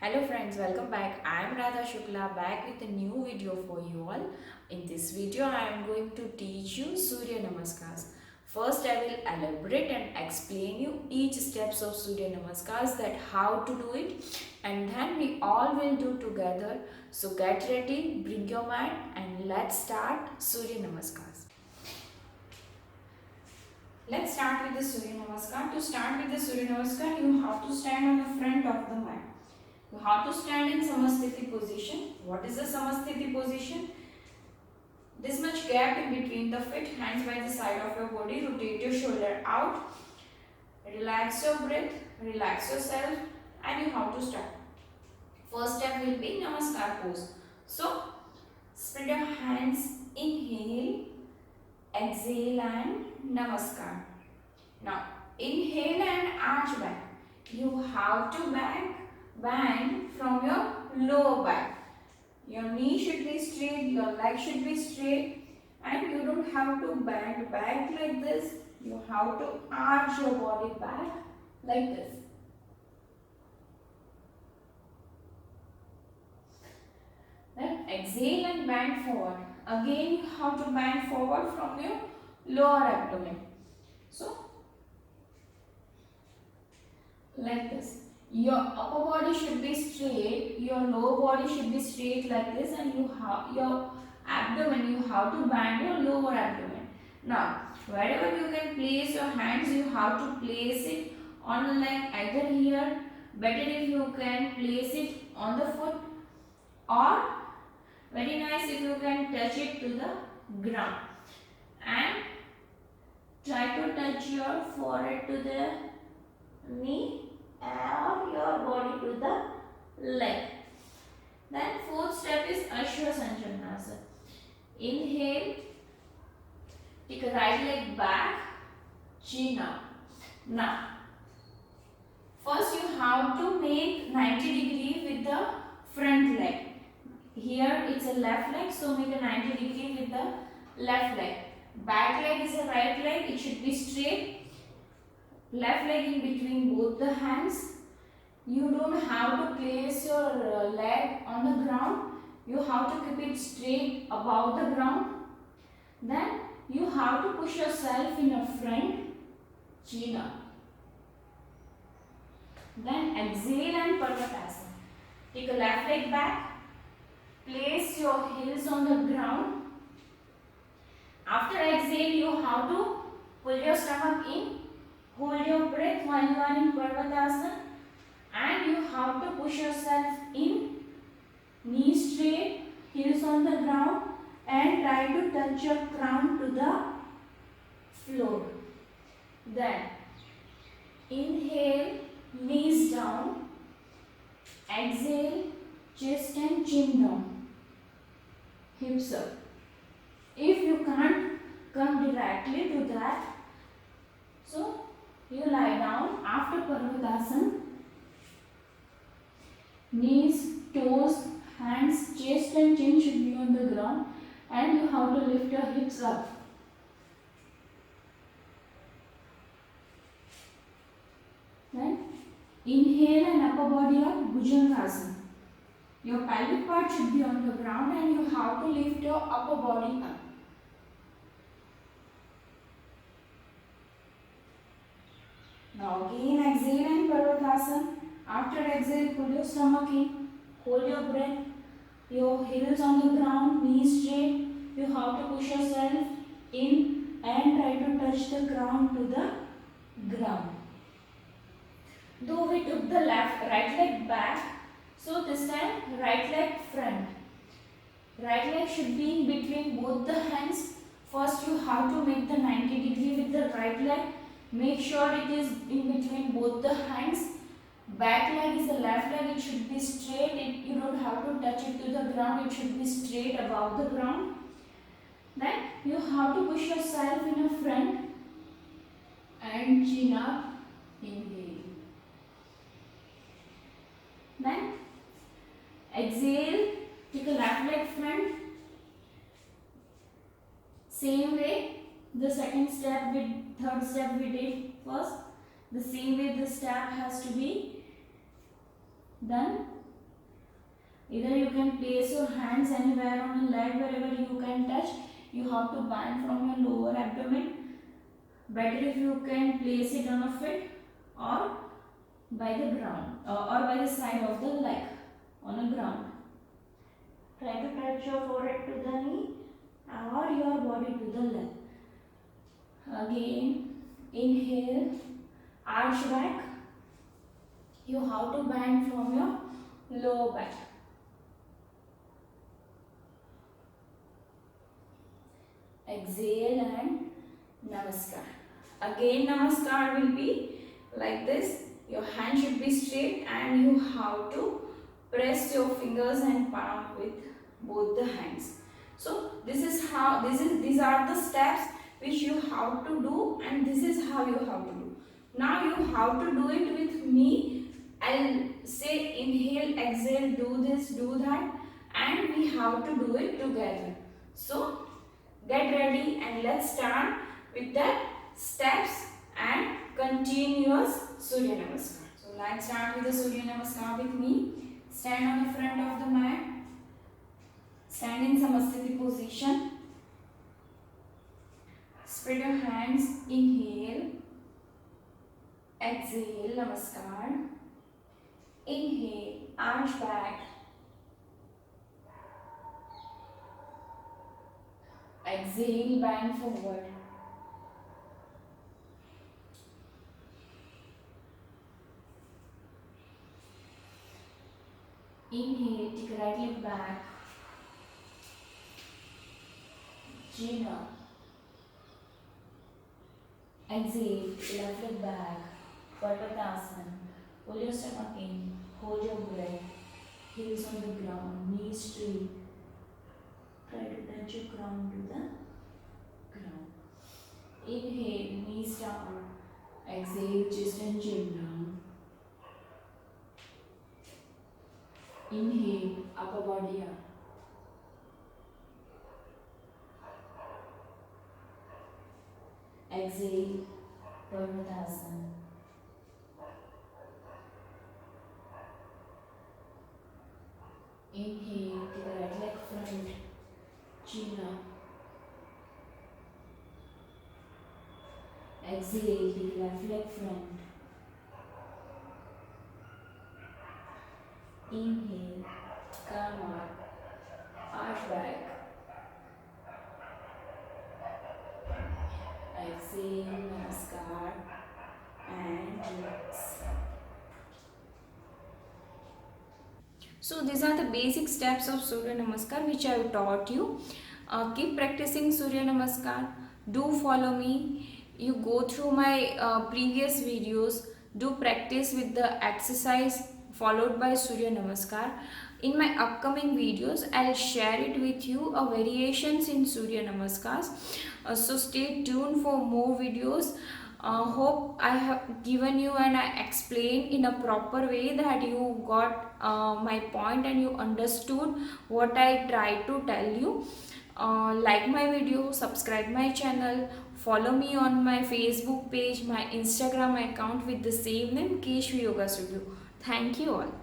Hello friends, welcome back. I am Radha Shukla back with a new video for you all. In this video, I am going to teach you Surya Namaskars. First, I will elaborate and explain you each steps of Surya Namaskars, that how to do it, and then we all will do together. So get ready, bring your mind, and let's start Surya Namaskars. Let's start with the Surya Namaskar. To start with the Surya Namaskar, you have to stand on the front of the mat. You have to stand in Samasthiti position. What is the Samasthiti position? This much gap in between the feet, hands by the side of your body, rotate your shoulder out, relax your breath, relax yourself, and you have to start. First step will be Namaskar pose. So, spread your hands, inhale, exhale and Namaskar. Now, inhale and arch back. You have to bend from your lower back. Your knee should be straight, your leg should be straight, and you don't have to bend back like this. You have to arch your body back like this. Then exhale and bend forward. Again, you have to bend forward from your lower abdomen. So, like this. Your upper body should be straight, your lower body should be straight like this, and you have your abdomen, you have to bend your lower abdomen. Now, wherever you can place your hands, you have to place it on the leg, either here, better if you can place it on the foot, or very nice if you can touch it to the ground. And try to touch your forehead to the knee or your body to the leg. Then fourth step is Ashwa Sanchalanasana. Inhale, take a right leg back, chin up. Now, first you have to make 90 degree with the front leg. Here it's a left leg, so make a 90 degree with the left leg. Back leg is a right leg, it should be straight. Left leg in between both the hands. You don't have to place your leg on the ground. You have to keep it straight above the ground. Then you have to push yourself in a front, chin up. Then exhale and Parvatasana. Take a left leg back. Place your heels on the ground. After exhale, you have to pull your stomach in. Hold your breath while you are in Parvatasana, and you have to push yourself in, knees straight, heels on the ground, and try to touch your crown to the floor. Then inhale, knees down, exhale, chest and chin down, hips up. If you can't come directly to that, so you lie down after Parvatasana. Knees, toes, hands, chest and chin should be on the ground, and you have to lift your hips up. Then inhale and upper body up, Bhujangasana. Your pelvic part should be on the ground, and you have to lift your upper body up. Now again exhale and Parvatasana. After exhale, pull your stomach in, hold your breath, your heels on the ground, knees straight. You have to push yourself in and try to touch the ground to the ground. Though we took the right leg back, so this time right leg front. Right leg should be in between both the hands. First you have to make the 90 degree with the right leg. Make sure it is in between both the hands. Back leg is the left leg, it should be straight. You don't have to touch it to the ground, it should be straight above the ground. Then you have to push yourself in a front and chin up, inhale. Then exhale, take a left leg front. Same way, the third step we did first. The same way the step has to be done. Either you can place your hands anywhere on the leg, wherever you can touch. You have to bend from your lower abdomen. Better if you can place it on a fit or by the ground or by the side of the leg on the ground. Try to touch your forehead to the knee or your body to the leg. Again, inhale, arch back. You have to bend from your lower back. Exhale and namaskar. Again, namaskar will be like this. Your hand should be straight and you have to press your fingers and palm with both the hands. So these are the steps which you have to do, and this is how you have to do. Now you have to do it with me. I'll say inhale, exhale, do this, do that, and we have to do it together. So get ready and let's start with the steps and continuous Surya Namaskar. So let's start with the Surya Namaskar with me. Stand on the front of the mat. Stand in Samasthiti position. Spread your hands. Inhale. Exhale. Namaskar. Inhale. Arch back. Exhale. Bend forward. Inhale, take right leg back, chin up. Exhale, left leg back, Parvatasana. Pull your stomach in, hold your breath, heels on the ground, knees straight. Try to touch your crown to the ground. Inhale, knees down. Exhale, chest and chin down. Inhale, upper body up. Exhale, Parvatasana. Inhale, take the right leg front, chin up. Exhale, take the left leg front. Inhale, come up, arch back. Exhale, namaskar, and relax. So these are the basic steps of Surya Namaskar which I have taught you. Keep practicing Surya Namaskar. Do follow me. You go through my previous videos. Do practice with the exercise followed by Surya Namaskar. In my upcoming videos, I'll share it with you variations in Surya Namaskars. So stay tuned for more videos. Hope I have given you and I explained in a proper way that you got my point and you understood what I tried to tell you. Like my video, subscribe my channel, follow me on my Facebook page, my Instagram account with the same name, Keshvi Yoga Studio. Thank you all.